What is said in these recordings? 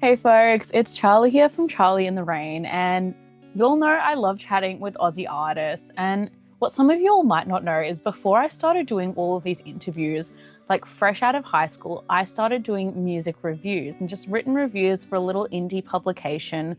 Hey folks, it's Charlie here from Charlie in the Rain, and you'll know I love chatting with Aussie artists. And what some of y'all might not know is before I started doing all of these interviews, like fresh out of high school, I started doing music reviews and just written reviews for a little indie publication.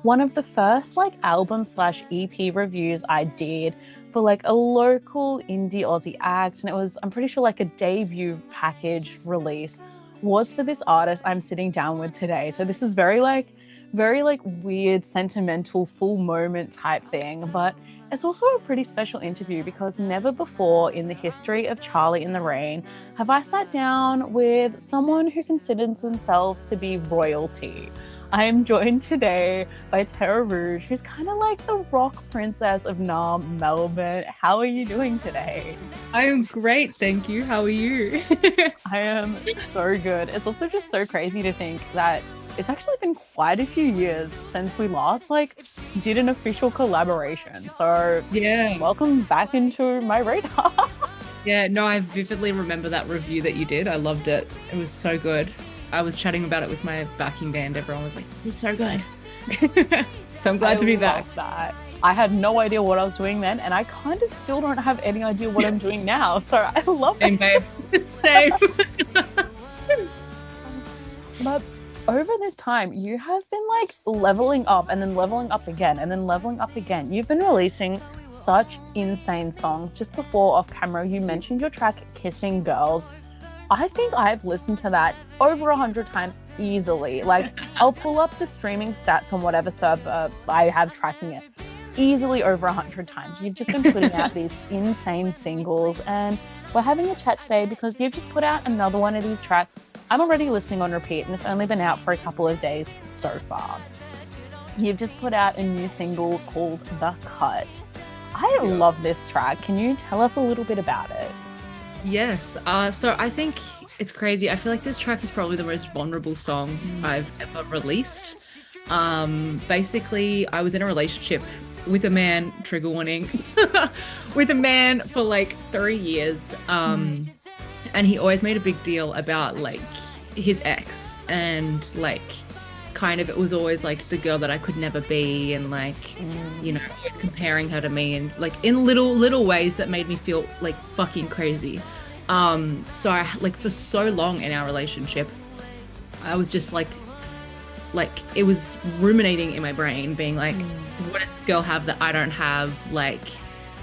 One of the first like album slash EP reviews I did for like a local indie Aussie act, and it was, I'm pretty sure, like a debut package release was for this artist I'm sitting down with today. So this is very like weird, sentimental, full moment type thing, but it's also a pretty special interview because never before in the history of Charlie in the Rain have I sat down with someone who considers themselves to be royalty. I am joined today by Terra Rouge, who's kind of like the rock princess of Naarm, Melbourne. How are you doing today? I am great, thank you. How are you? I am so good. It's also just so crazy to think that it's actually been quite a few years since we last like did an official collaboration. So Yeah, welcome back into my radar. yeah, no, I vividly remember that review that you did. I loved it. It was so good. I was chatting about it with my backing band. Everyone was like, "This is so good." So I'm I glad to be back. love that. I had no idea what I was doing then, and I kind of still don't have any idea what I'm doing now. So I love Same, it. babe. Same. But over this time, you have been like leveling up and then leveling up again and then leveling up again. You've been releasing such insane songs. Just before off camera, you mentioned your track Kissing Girls. I think I've listened to that over 100 times easily. Like, I'll pull up the streaming stats on whatever server I have tracking it. Easily over 100 times. You've just been putting out these insane singles, and we're having a chat today because you've just put out another one of these tracks. I'm already listening on repeat, and it's only been out for a couple of days so far. You've just put out a new single called The Cut. I Yeah. love this track. Can you tell us a little bit about it? Yes. So I think it's crazy. I feel like this track is probably the most vulnerable song I've ever released. Basically, I was in a relationship with a man, trigger warning, with a man for like 3 years. And he always made a big deal about like his ex and like kind of it was always like the girl that I could never be and like always comparing her to me and like in little ways that made me feel like fucking crazy. So I like for so long in our relationship I was just like it was ruminating in my brain being like what does this girl have that I don't have, like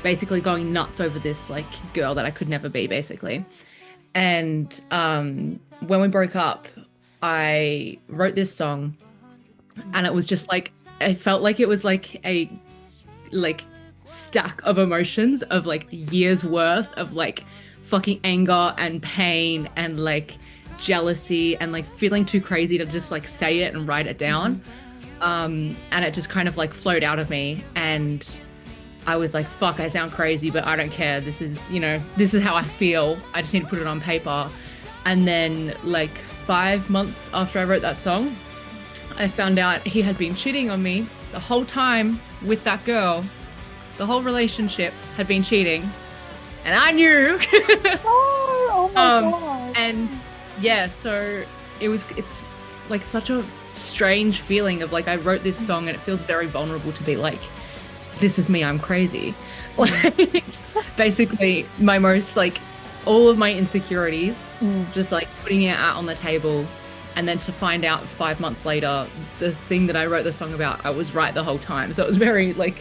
basically going nuts over this like girl that I could never be basically. And when we broke up, I wrote this song, and it was just like I felt like it was like a like stack of emotions of like years worth of like fucking anger and pain and like jealousy and like feeling too crazy to just like say it and write it down. And it just kind of like flowed out of me, and I was like, fuck, I sound crazy, but I don't care. This is how I feel. I just need to put it on paper. And then, like, 5 months after I wrote that song, I found out he had been cheating on me the whole time with that girl. The whole relationship had been cheating. And I knew. Oh, oh my God. And yeah, so it's like such a strange feeling of like, I wrote this song and it feels very vulnerable to be like, this is me, I'm crazy. Like basically my most like all of my insecurities, just like putting it out on the table, and then to find out 5 months later the thing that I wrote the song about I was right the whole time. So it was very like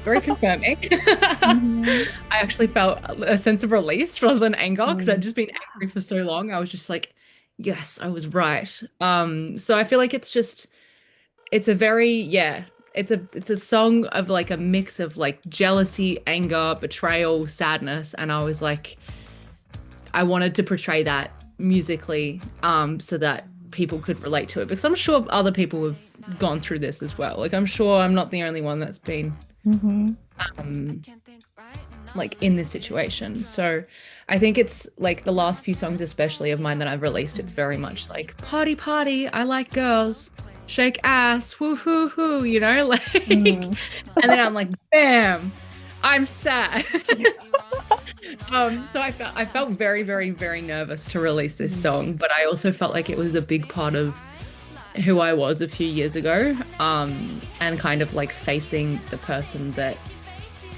very confirming. I actually felt a sense of release rather than anger because I'd just been angry for so long. I was just like, yes, I was right. So I feel like it's a very, yeah, it's a song of like a mix of like jealousy, anger, betrayal, sadness, and I was like I wanted to portray that musically, so that people could relate to it, because I'm sure other people have gone through this as well. Like I'm sure I'm not the only one that's been um like in this situation. So I think it's like the last few songs, especially of mine that I've released, it's very much like party, party, I like girls, shake ass, woo hoo hoo, like, and then I'm like, bam, I'm sad. So I felt very, very, very nervous to release this song, but I also felt like it was a big part of who I was a few years ago, and kind of like facing the person that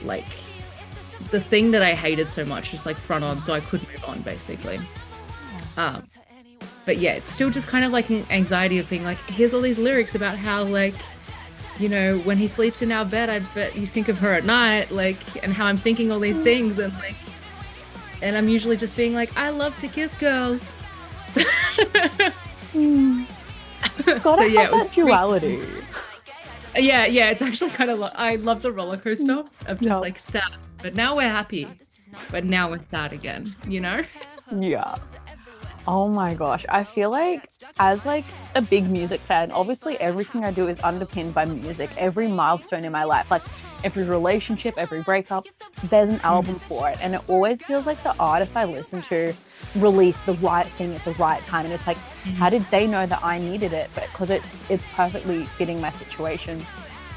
like the thing that I hated so much, just like front on, so I could move on basically. Um, but yeah, it's still just kind of like an anxiety of being like, here's all these lyrics about how like, you know, when he sleeps in our bed, I bet you think of her at night, like, and how I'm thinking all these things, and like, and I'm usually just being like, I love to kiss girls. So, Mm. so Gotta yeah, have it was that duality. yeah, it's actually kind of I love the roller coaster of just Yeah. like sad, but now we're happy, but now we're sad again, you know? Yeah. Oh my gosh. I feel like as like a big music fan, obviously everything I do is underpinned by music. Every milestone in my life, like every relationship, every breakup, there's an Mm. album for it. And it always feels like the artist I listen to released the right thing at the right time. And it's like, how did they know that I needed it? But because it's perfectly fitting my situation.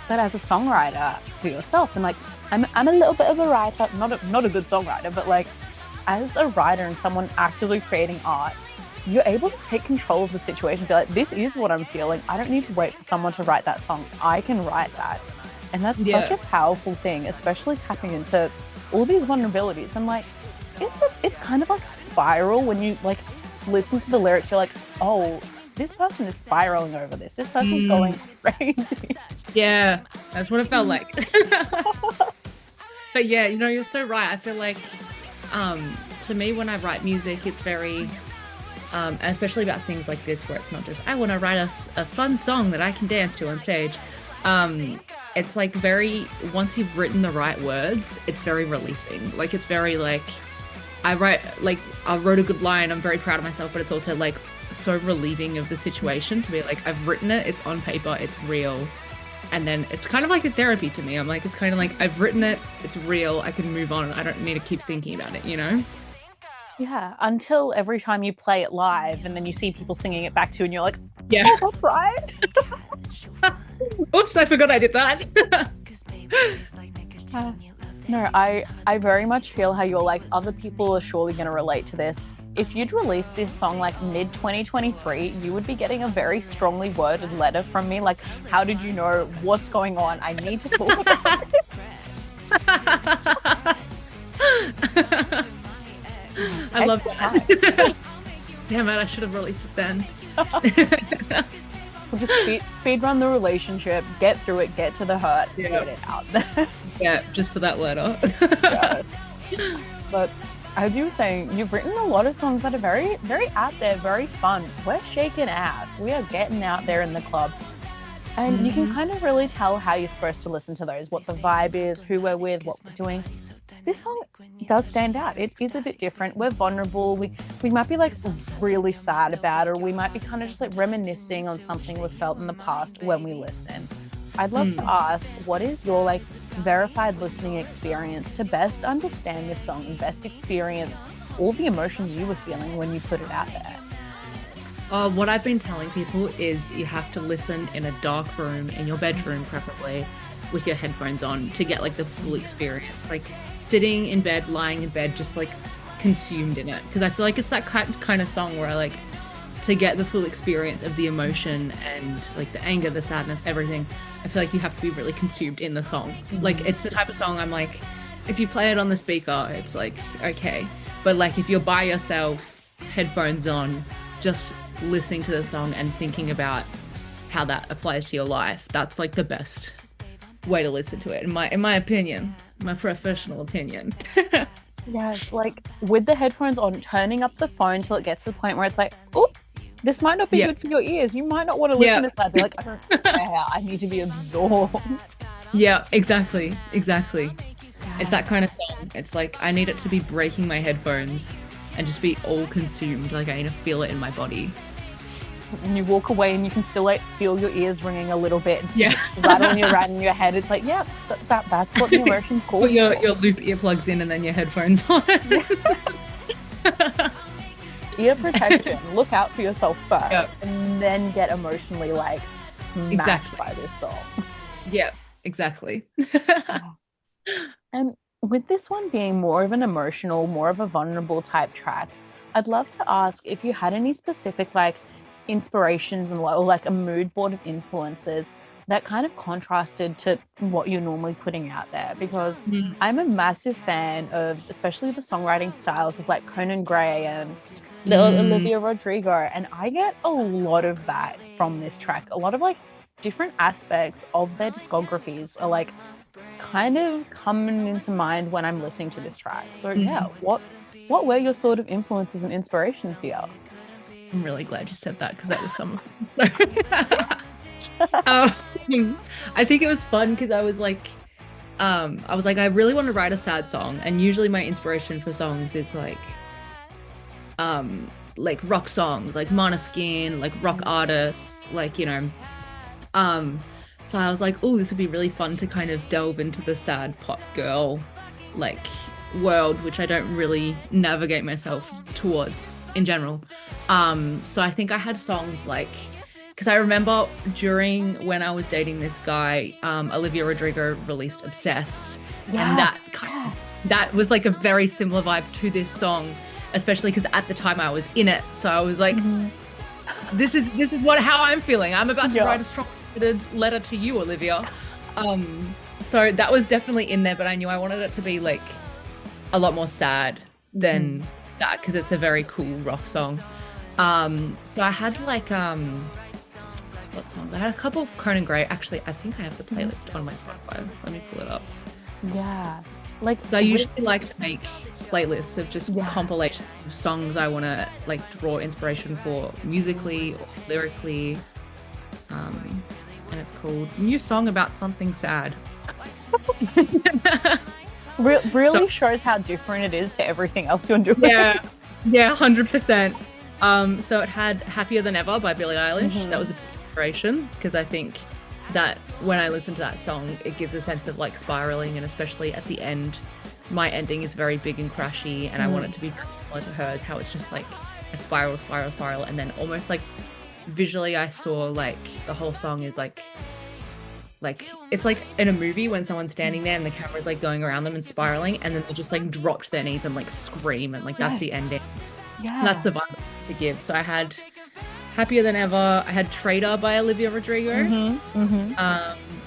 But as a songwriter for yourself, and like I'm a little bit of a writer, not a good songwriter, but like as a writer and someone actively creating art, you're able to take control of the situation. Be like, this is what I'm feeling. I don't need to wait for someone to write that song. I can write that. And that's such Yeah. a powerful thing, especially tapping into all these vulnerabilities. And like, it's kind of like a spiral when you like listen to the lyrics. You're like, oh, this person is spiraling over this. This person's going Mm. crazy. Yeah, that's what it felt like. But yeah, you know, you're so right. I feel like to me when I write music, it's very especially about things like this where it's not just I want to write a fun song that I can dance to on stage. It's like very once you've written the right words, it's very releasing. Like it's very like I wrote a good line, I'm very proud of myself, but it's also like so relieving of the situation to be like I've written it, it's on paper, it's real. And then it's kind of like a therapy to me. I'm like, it's kind of like I've written it, it's real, I can move on. I don't need to keep thinking about it, you know? Yeah, until every time you play it live and then you see people singing it back to you and you're like, Yeah. oh, that's right. Oops, I forgot I did that. Uh, no, I very much feel how you're like, other people are surely going to relate to this. If you'd released this song like mid 2023, you would be getting a very strongly worded letter from me. Like, how did you know what's going on? I need to talk about I love it. that. Damn it, I should have released it then. We'll just speed run the relationship, get through it, get to the hurt, Yeah. get it out there. Yeah, just for that letter. Yeah. But as you were saying, you've written a lot of songs that are very, very out there, very fun. We're shaking ass. We are getting out there in the club. And you can kind of really tell how you're supposed to listen to those, what the vibe is, who we're with, what we're doing. This song does stand out. It is a bit different. We're vulnerable. We might be like really sad about it, or we might be kind of just like reminiscing on something we've felt in the past when we listen. I'd love to ask, what is your like verified listening experience to best understand this song and best experience all the emotions you were feeling when you put it out there? What I've been telling people is you have to listen in a dark room, in your bedroom preferably, with your headphones on to get like the full experience. Like sitting in bed, lying in bed, just like consumed in it. Because I feel like it's that kind of song where I like to get the full experience of the emotion and like the anger, the sadness, everything. I feel like you have to be really consumed in the song. Like it's the type of song I'm like, if you play it on the speaker, it's like, okay. But like if you're by yourself, headphones on, just listening to the song and thinking about how that applies to your life, that's like the best way to listen to it in my opinion, my professional opinion. Yes, like with the headphones on, turning up the phone till it gets to the point where it's like, oh, this might not be Yeah. good for your ears. You might not want to listen Yeah. to that. Be like, I don't care. I need to be absorbed. Yeah, exactly. It's that kind of song. It's like I need it to be breaking my headphones and just be all consumed. Like I need to feel it in my body. And you walk away and you can still like feel your ears ringing a little bit. It's Yeah. just rattling around in your head. It's like, yeah, that's what the emotions call Put your for. loop earplugs in and then your headphones on. Ear protection. Look out for yourself first, Yep. and then get emotionally like smashed Exactly. by this song. Yeah, exactly. And with this one being more of an emotional, more of a vulnerable type track, I'd love to ask if you had any specific like inspirations and like a mood board of influences that kind of contrasted to what you're normally putting out there, because I'm a massive fan of especially the songwriting styles of like Conan Gray and Olivia Rodrigo, and I get a lot of that from this track. A lot of like different aspects of their discographies are like kind of coming into mind when I'm listening to this track. So yeah, what were your sort of influences and inspirations here? I'm really glad you said that because that was some of them. I think it was fun because I was like, I really want to write a sad song, and usually my inspiration for songs is like rock songs, like Måneskin, like rock artists, like, you know. So I was like, oh, this would be really fun to kind of delve into the sad pop girl like world, which I don't really navigate myself towards in general. So I think I had songs like, because I remember during when I was dating this guy, Olivia Rodrigo released Obsessed. Yeah. And that was like a very similar vibe to this song, especially because at the time I was in it. So I was like, this is how I'm feeling. I'm about to write a strong letter to you, Olivia. So that was definitely in there, but I knew I wanted it to be like a lot more sad than that, because it's a very cool rock song. So I had like what songs? I had a couple of Conan Gray. Actually, I think I have the playlist on my Spotify. Let me pull it up. Yeah. Like, so I usually like to make playlists of just compilation of songs I want to like draw inspiration for musically or lyrically. And it's called New Song About Something Sad. Really shows how different it is to everything else you're doing. Yeah, 100%. So it had Happier Than Ever by Billie Eilish. That was a big inspiration, because I think that when I listen to that song, it gives a sense of like spiraling, and especially at the end, my ending is very big and crashy, and I want it to be very similar to hers, how it's just like a spiral, and then almost like visually I saw like the whole song is like it's like in a movie when someone's standing there and the camera's like going around them and spiraling, and then they just like drop to their knees and like scream, and like that's the ending. And that's the vibe to give. So I had Happier Than Ever, I had Traitor by Olivia Rodrigo,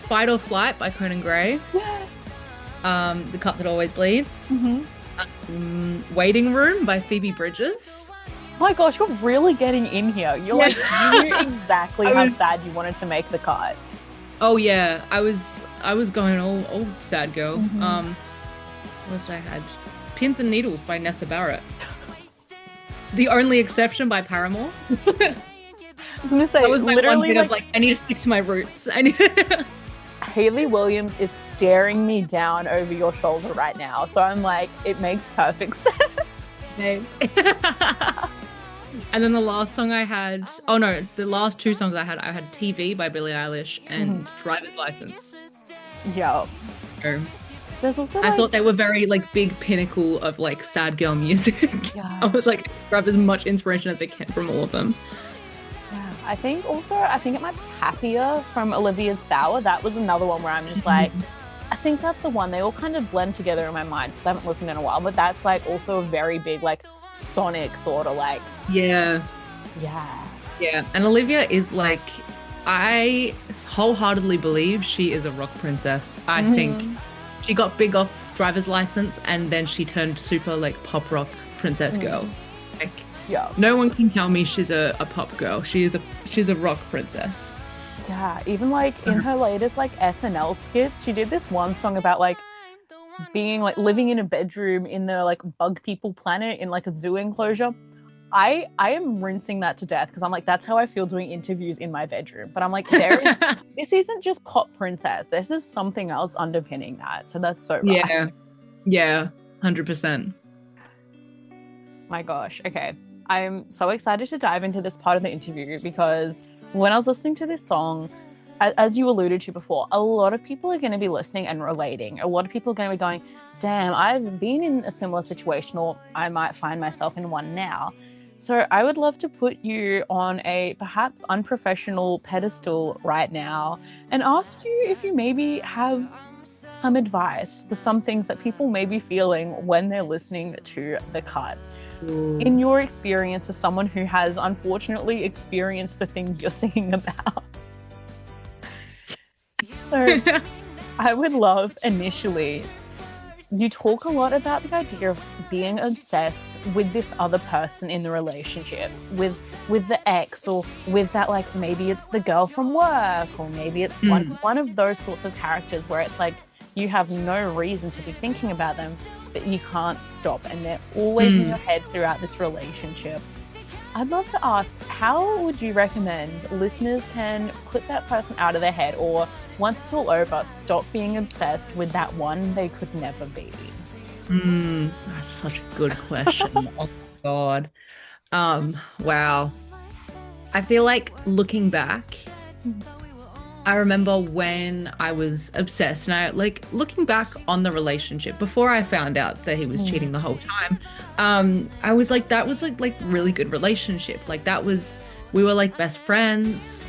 Fight or Flight by Conan Gray, The Cup That Always Bleeds, Waiting Room by Phoebe Bridges. Oh my gosh, you're really getting in here. You're like, you knew exactly how sad you wanted to make the cut. Oh yeah, I was going all sad girl. What else I had? Pins and Needles by Nessa Barrett. The Only Exception by Paramore. I was gonna say, that was my literally one bit of like, I need to stick to my roots. Hayley Williams is staring me down over your shoulder right now, so I'm like, it makes perfect sense. And then the last song I had, the last two songs I had TV by Billie Eilish and Driver's License. Yeah. There's also I thought they were very like big pinnacle of like sad girl music. Yeah. I was like, grab as much inspiration as I can from all of them. Yeah. I think it might be Happier from Olivia's Sour. That was another one where I'm just like, I think that's the one. They all kind of blend together in my mind because I haven't listened in a while, but that's like also a very big like sonic sort of like. Yeah. And Olivia is like, I wholeheartedly believe she is a rock princess. I think she got big off Driver's License, and then she turned super like pop rock princess girl. Like, no one can tell me she's a pop girl. She's a rock princess. Yeah, even like in her latest like SNL skits, she did this one song about like being like living in a bedroom in the like bug people planet in like a zoo enclosure. I am rinsing that to death because I'm like, that's how I feel doing interviews in my bedroom. But I'm like, this isn't just pop princess. This is something else underpinning that. So that's so right. Yeah, 100%. My gosh. Okay. I'm so excited to dive into this part of the interview because when I was listening to this song, as you alluded to before, a lot of people are going to be listening and relating. A lot of people are going to be going, damn, I've been in a similar situation, or I might find myself in one now. So I would love to put you on a perhaps unprofessional pedestal right now and ask you if you maybe have some advice for some things that people may be feeling when they're listening to The Cut. in your experience as someone who has unfortunately experienced the things you're singing about. So I would love initially, you talk a lot about the idea of being obsessed with this other person in the relationship, with the ex, or with that, like maybe it's the girl from work, or maybe it's one of those sorts of characters where it's like you have no reason to be thinking about them, but you can't stop, and they're always in your head throughout this relationship. I'd love to ask, how would you recommend listeners can put that person out of their head, or once it's all over, stop being obsessed with that one they could never be? That's such a good question. Oh God. Wow. I feel like looking back, I remember when I was obsessed, and I like looking back on the relationship before I found out that he was cheating the whole time. I was like, that was like really good relationship. Like we were like best friends.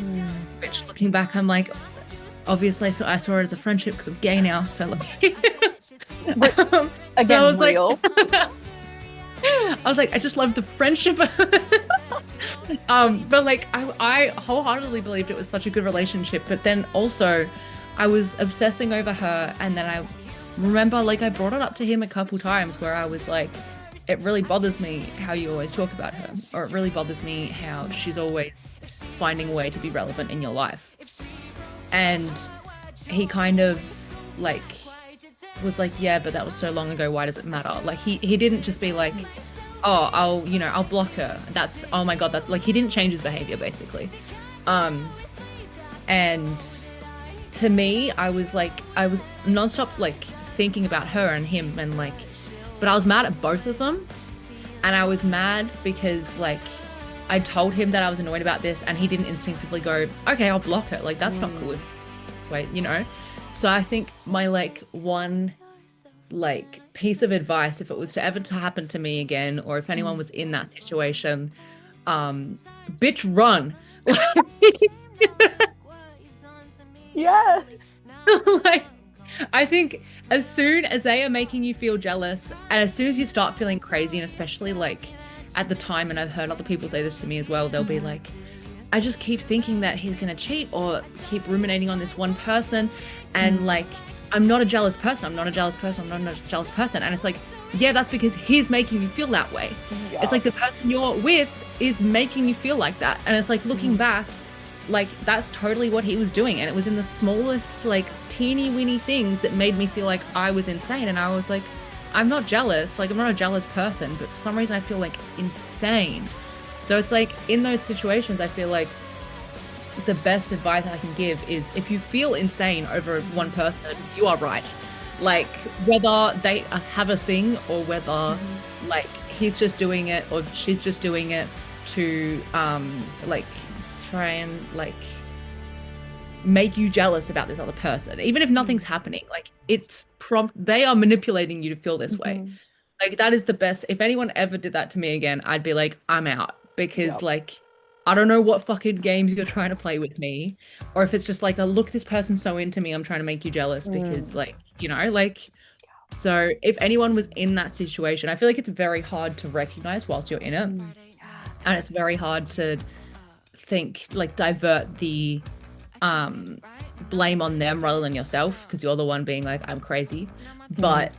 Which looking back, I'm like, obviously, so I saw it as a friendship because I'm gay now. So like, again, I was real. I was like, I just loved the friendship. But like, I wholeheartedly believed it was such a good relationship. But then also, I was obsessing over her, and then I remember like I brought it up to him a couple times where I was like, it really bothers me how you always talk about her, or it really bothers me how she's always finding a way to be relevant in your life. And he kind of like was like, yeah, but that was so long ago, why does it matter? Like he didn't just be like, oh, I'll block her. That's, oh my God, that's like, he didn't change his behavior basically. And to me, I was nonstop like thinking about her and him, and like, but I was mad at both of them. And I was mad because like I told him that I was annoyed about this, and he didn't instinctively go, okay, I'll block her. Like, that's not cool. Wait, you know? So I think my like one like piece of advice, if it was to ever to happen to me again, or if anyone was in that situation, bitch, run. Yeah. Like, I think as soon as they are making you feel jealous, and as soon as you start feeling crazy, and especially like at the time, and I've heard other people say this to me as well, they'll be like, I just keep thinking that he's gonna cheat, or keep ruminating on this one person, and like, I'm not a jealous person, I'm not a jealous person, I'm not a jealous person. And it's like, yeah, that's because he's making you feel that way. Yeah. It's like the person you're with is making you feel like that. And it's like, looking back, like that's totally what he was doing, and it was in the smallest like teeny weeny things that made me feel like I was insane. And I was like, I'm not jealous, like I'm not a jealous person, but for some reason I feel like insane. So it's like, in those situations, I feel like the best advice I can give is, if you feel insane over one person, you are right. Like, whether they have a thing, or whether like he's just doing it, or she's just doing it to like try and like make you jealous about this other person, even if nothing's happening, like they are manipulating you to feel this way. Like, that is the best. If anyone ever did that to me again, I'd be like, I'm out, because like, I don't know what fucking games you're trying to play with me, or if it's just like, oh, look, this person's so into me, I'm trying to make you jealous because like, you know, like, so if anyone was in that situation, I feel like it's very hard to recognize whilst you're in it. And it's very hard to think, like, divert the blame on them rather than yourself, because you're the one being like, I'm crazy. But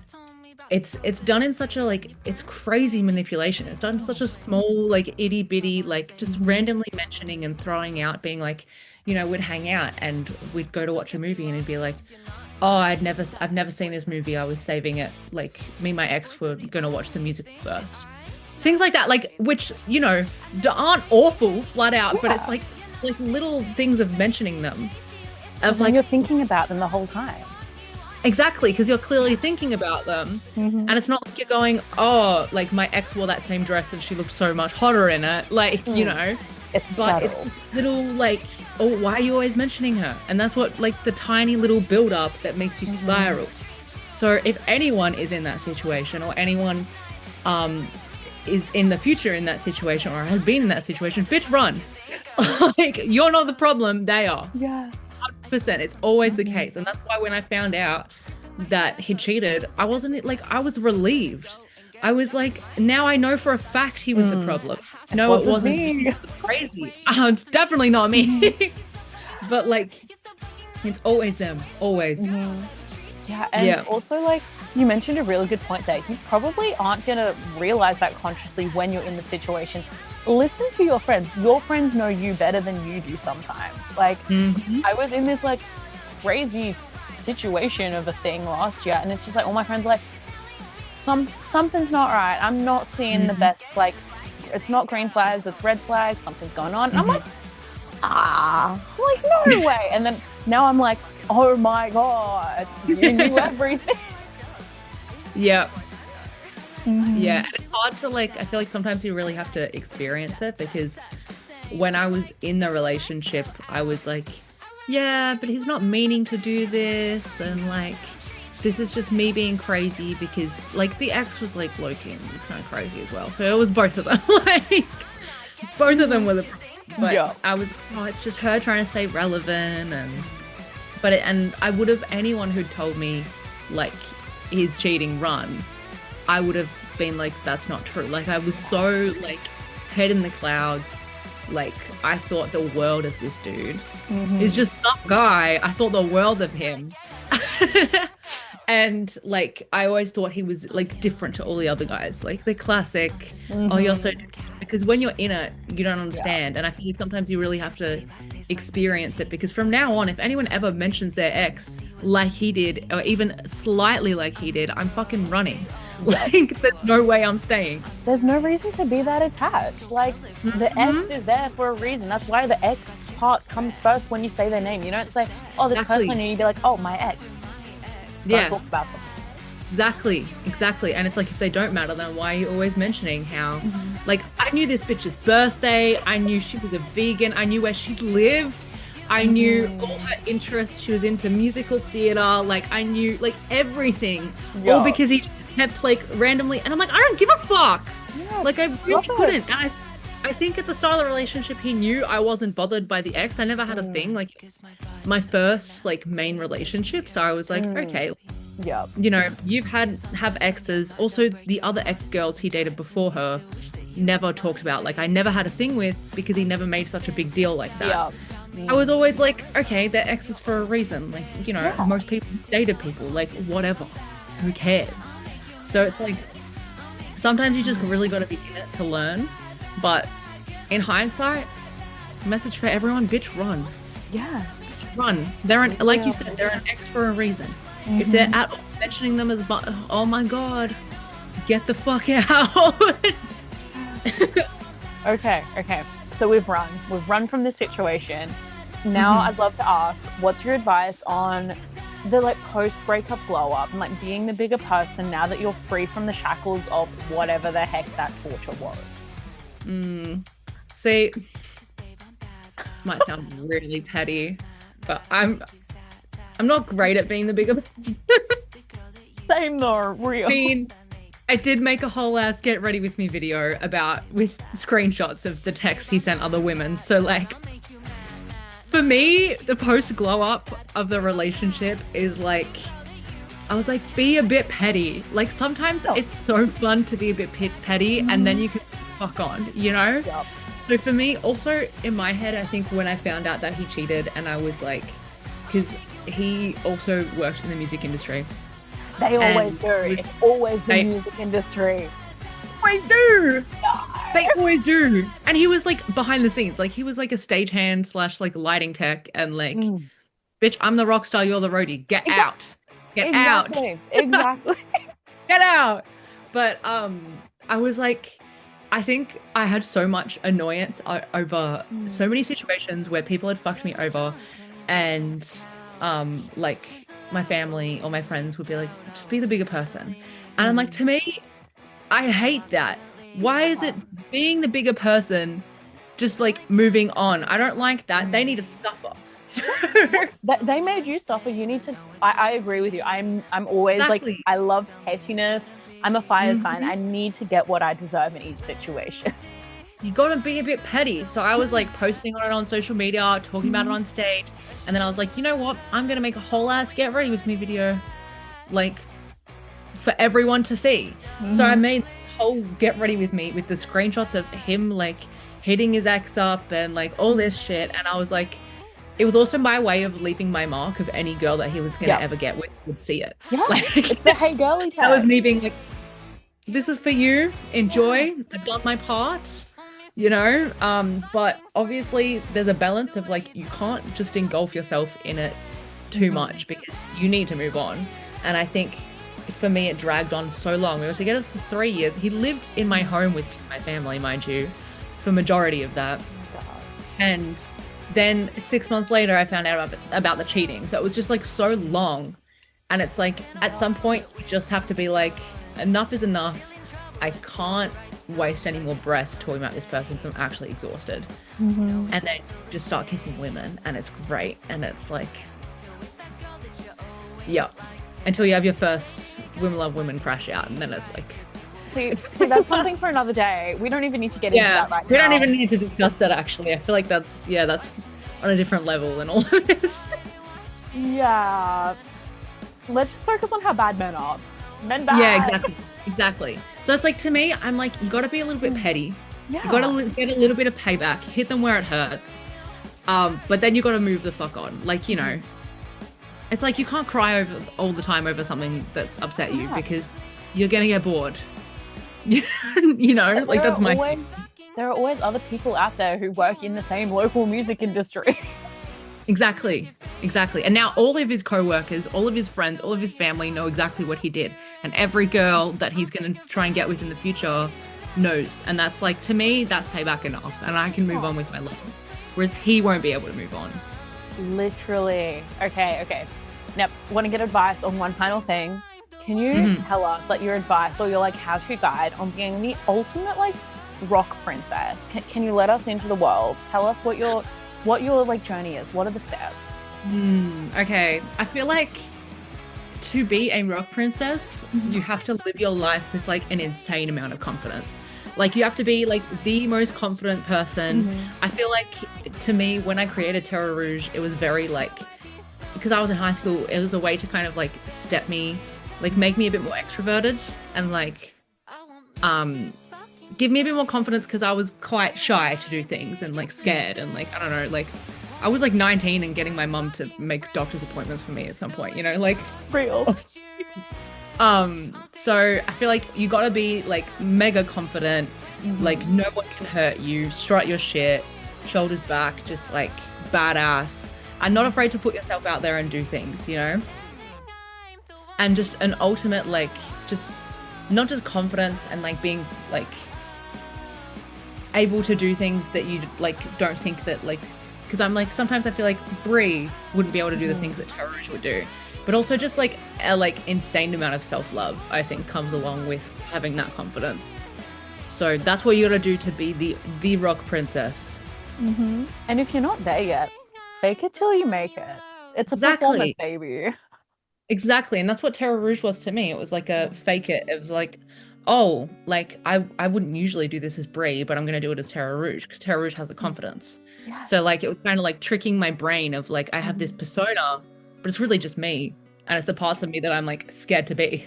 it's done in such a like, it's crazy manipulation. It's done in such a small, like, itty bitty, like, just randomly mentioning and throwing out, being like, you know, we'd hang out and we'd go to watch a movie, and it'd be like, oh, I've never seen this movie, I was saving it, like, me and my ex were gonna watch the music first. Things like that, like, which, you know, aren't awful flat out, but it's like little things of mentioning them, of like, you're thinking about them the whole time. Exactly, because you're clearly thinking about them. And it's not like you're going, oh, like, my ex wore that same dress and she looked so much hotter in it, like, you know. It's but subtle. It's little, like, oh, why are you always mentioning her? And that's what, like, the tiny little build up that makes you spiral. So if anyone is in that situation, or anyone is in the future in that situation, or has been in that situation, bitch, run. Like, you're not the problem, they are. Yeah. 100%. It's always the case. And that's why when I found out that he cheated, I wasn't, like, I was relieved. I was like, now I know for a fact he was the problem. No, it wasn't me. It was crazy. It's definitely not me. But like, it's always them, always. Yeah, and also like you mentioned a really good point there. You probably aren't gonna realize that consciously when you're in the situation. Listen to your friends. Your friends know you better than you do sometimes. Like I was in this like crazy situation of a thing last year, and it's just like all my friends are like, something's not right. I'm not seeing the best, like it's not green flags, it's red flags, something's going on. And I'm like, like no way. And then now I'm like, oh my God, you knew everything. Yeah. Yeah, and it's hard to like, I feel like sometimes you really have to experience it, because when I was in the relationship, I was like, yeah, but he's not meaning to do this, and like, this is just me being crazy, because like the ex was like low-key and kind of crazy as well. So it was both of them. Like, both of them were the problem. But I was, it's just her trying to stay relevant, and I would have, anyone who'd told me like his cheating run, I would have been like, that's not true. Like I was so like head in the clouds. Like I thought the world of this dude. He's just some guy. I thought the world of him. And like I always thought he was like different to all the other guys, like the classic oh, you're so different. Because when you're in it you don't understand. And I feel like sometimes you really have to experience it, because from now on, if anyone ever mentions their ex like he did, or even slightly like he did, I'm fucking running. Like there's no way I'm staying. There's no reason to be that attached. Like the ex is there for a reason. That's why the ex part comes first when you say their name. You don't say, oh, this person, and you be like, oh, my ex. Don't talk about them. Exactly. And it's like, if they don't matter, then why are you always mentioning how like I knew this bitch's birthday, I knew she was a vegan, I knew where she lived, I knew all her interests, she was into musical theater, like I knew like everything, all because he kept like randomly, and I'm like, I don't give a fuck. Like I really couldn't. And I think at the start of the relationship he knew I wasn't bothered by the ex. I never had a thing, like my first like main relationship, so I was like, okay, you know, have exes. Also the other ex girls he dated before her never talked about, like I never had a thing with, because he never made such a big deal like that. I was always like, okay, they're exes for a reason, like, you know, most people dated people, like whatever, who cares? So it's like sometimes you just really got to be in it to learn. But in hindsight, message for everyone, bitch, run. Run. They're an, like you said, they're an ex for a reason. If they're at all mentioning them as, oh my God, get the fuck out. Okay. So we've run from this situation. Now I'd love to ask, what's your advice on the like post-breakup glow up and like being the bigger person now that you're free from the shackles of whatever the heck that torture was? See, this might sound really petty, but I'm not great at being the bigger person. Same though, real. I mean, I did make a whole ass get ready with me video with screenshots of the texts he sent other women. So like, for me, the post glow up of the relationship is like, I was like, be a bit petty. Like sometimes it's so fun to be a bit petty, and then you can fuck on, you know? So for me, also in my head, I think when I found out that he cheated, and I was like, because he also worked in the music industry. They always do. It's always the music industry. Always do. They always do. And he was like behind the scenes, like he was like a stagehand / like lighting tech, and like, bitch, I'm the rock star, you're the roadie. Get out. Exactly. Get out. But I was like, I think I had so much annoyance over so many situations where people had fucked me over, and like my family or my friends would be like, just be the bigger person. And I'm like, to me, I hate that. Why is it being the bigger person just like moving on? I don't like that. They need to suffer. They made you suffer. You need to. I agree with you. I'm always like, I love pettiness. I'm a fire sign. I need to get what I deserve in each situation. You gotta be a bit petty. So I was like posting on it on social media, talking about it on stage, and then I was like, you know what? I'm gonna make a whole ass get ready with me video. Like, for everyone to see. So I made the whole get ready with me with the screenshots of him like hitting his ex up and like all this shit. And I was like, it was also my way of leaving my mark of any girl that he was gonna Yeah. ever get with would see it. Yeah. Like It's the hey girly that was test. me being like, this is for you. Enjoy. I've done my part. You know, but obviously there's a balance of like you can't just engulf yourself in it too much because you need to move on. And I think for me it dragged on so long. We were together for 3 years. He lived in my home with me and my family, mind you, for majority of that. And then 6 months later I found out about the cheating. So it was just like so long. And it's like at some point you just have to be like, enough is enough. I can't waste any more breath talking about this person because I'm actually exhausted. And then just start kissing women and it's great. And it's like, yeah, until you have your first Women Love Women crash out. And then it's like, See, that's something for another day. We don't even need to get into that right now. We don't even need to discuss that actually. I feel like that's on a different level than all of this. Yeah. Let's just focus on how bad men are. Men bad. Yeah, exactly. So it's like, to me, I'm like, you got to be a little bit petty. Yeah. You got to get a little bit of payback, hit them where it hurts. But then you got to move the fuck on. Like, you know, it's like you can't cry over all the time over something that's upset you because you're going to get bored. You know, like that's my... There are always other people out there who work in the same local music industry. Exactly. And now all of his co-workers, all of his friends, all of his family know exactly what he did. And every girl that he's going to try and get with in the future knows. And that's like, to me, that's payback enough. And I can move on with my life. Whereas he won't be able to move on. Literally. Okay. Now, want to get advice on one final thing. Can you tell us like your advice or your like how-to guide on being the ultimate like rock princess? Can you let us into the world? Tell us what your like journey is. What are the steps? Okay. I feel like to be a rock princess, you have to live your life with like an insane amount of confidence. Like you have to be like the most confident person. I feel like to me, when I created Terra Rouge, it was very like, because I was in high school, it was a way to kind of like step me, like make me a bit more extroverted and like give me a bit more confidence because I was quite shy to do things and like scared and like, I don't know, like I was like 19 and getting my mum to make doctor's appointments for me at some point, you know, like real. So I feel like you gotta be like mega confident, like no one can hurt you, strut your shit, shoulders back, just like badass. I'm not afraid to put yourself out there and do things, you know? And just an ultimate like, just not just confidence and like being like able to do things that you like don't think that like, because I'm like sometimes I feel like Brie wouldn't be able to do the things that Terra Rouge would do, but also just like a like insane amount of self-love I think comes along with having that confidence. So that's what you gotta do to be the rock princess. And if you're not there yet, fake it till you make it. It's a performance, baby. Exactly. And that's what Terra Rouge was to me. It was like a fake it. It was like, oh, like I wouldn't usually do this as Brie, but I'm going to do it as Terra Rouge because Terra Rouge has the confidence. So like it was kind of like tricking my brain of like, I have this persona, but it's really just me. And it's the parts of me that I'm like scared to be.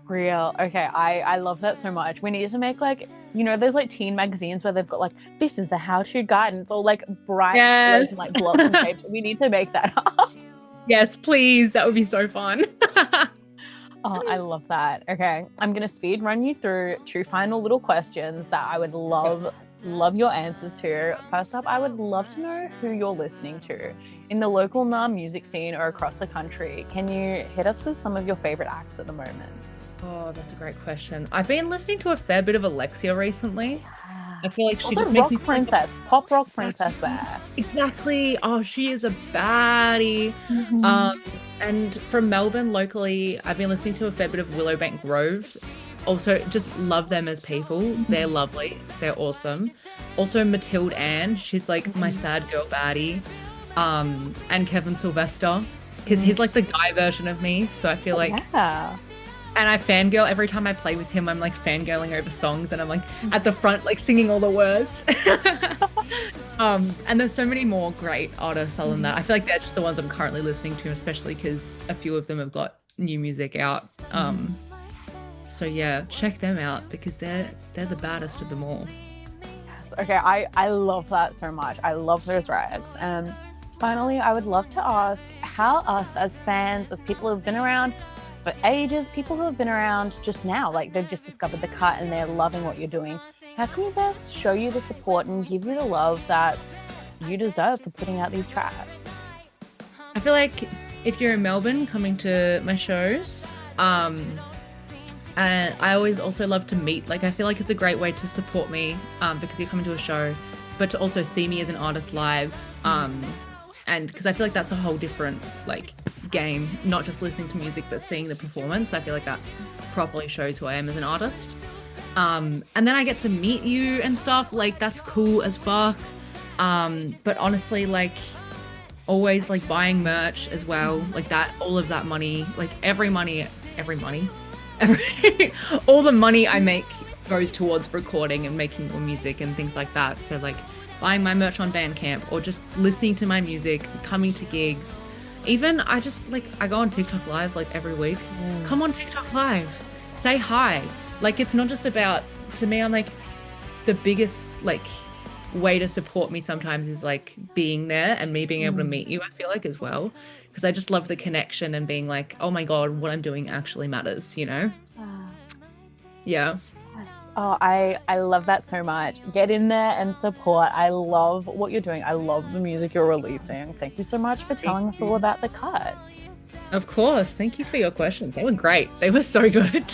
Real. Okay. I love that so much. We need to make like, you know, there's like teen magazines where they've got like, this is the how-to guide and it's all like bright colors and like blocks and shapes. We need to make that up. Yes, please. That would be so fun. Oh, I love that. Okay. I'm going to speed run you through 2 final little questions that I would love your answers to. First up, I would love to know who you're listening to in the local Naarm music scene or across the country. Can you hit us with some of your favorite acts at the moment? Oh, that's a great question. I've been listening to a fair bit of Alexia recently. I feel like she also just makes me princess, pop rock princess there. Exactly. Oh, she is a baddie. And from Melbourne locally, I've been listening to a fair bit of Willowbank Grove. Also, just love them as people. They're lovely. They're awesome. Also, Matilde Ann. She's like my sad girl baddie. And Kevin Sylvester, because he's like the guy version of me. So I feel like... Yeah. And I fangirl every time I play with him. I'm like fangirling over songs and I'm like at the front, like singing all the words. And there's so many more great artists other than that. I feel like they're just the ones I'm currently listening to, especially because a few of them have got new music out. So yeah, check them out because they're the baddest of them all. Yes. Okay, I love that so much. I love those rags. And finally, I would love to ask how us as fans, as people who've been around for ages, people who have been around just now, like they've just discovered the cut and they're loving what you're doing, how can we best show you the support and give you the love that you deserve for putting out these tracks? I feel like if you're in Melbourne coming to my shows, and I always also love to meet, like I feel like it's a great way to support me because you're coming to a show, but to also see me as an artist live, and because I feel like that's a whole different like game, not just listening to music but seeing the performance. I feel like that properly shows who I am as an artist, and then I get to meet you and stuff, like that's cool as fuck. But honestly, like always like buying merch as well, like that, all of that money, like all the money I make goes towards recording and making more music and things like that. So like buying my merch on Bandcamp or just listening to my music, coming to gigs. Even I go on TikTok live like every week. Come on TikTok live, say hi. Like it's not just about, to me, I'm like the biggest like way to support me sometimes is like being there and me being able to meet you, I feel like, as well, because I just love the connection and being like, oh my god, what I'm doing actually matters, you know? Yeah. Oh, I love that so much. Get in there and support. I love what you're doing. I love the music you're releasing. Thank you so much for telling us all about the cut. Of course. Thank you for your questions. They were great. They were so good.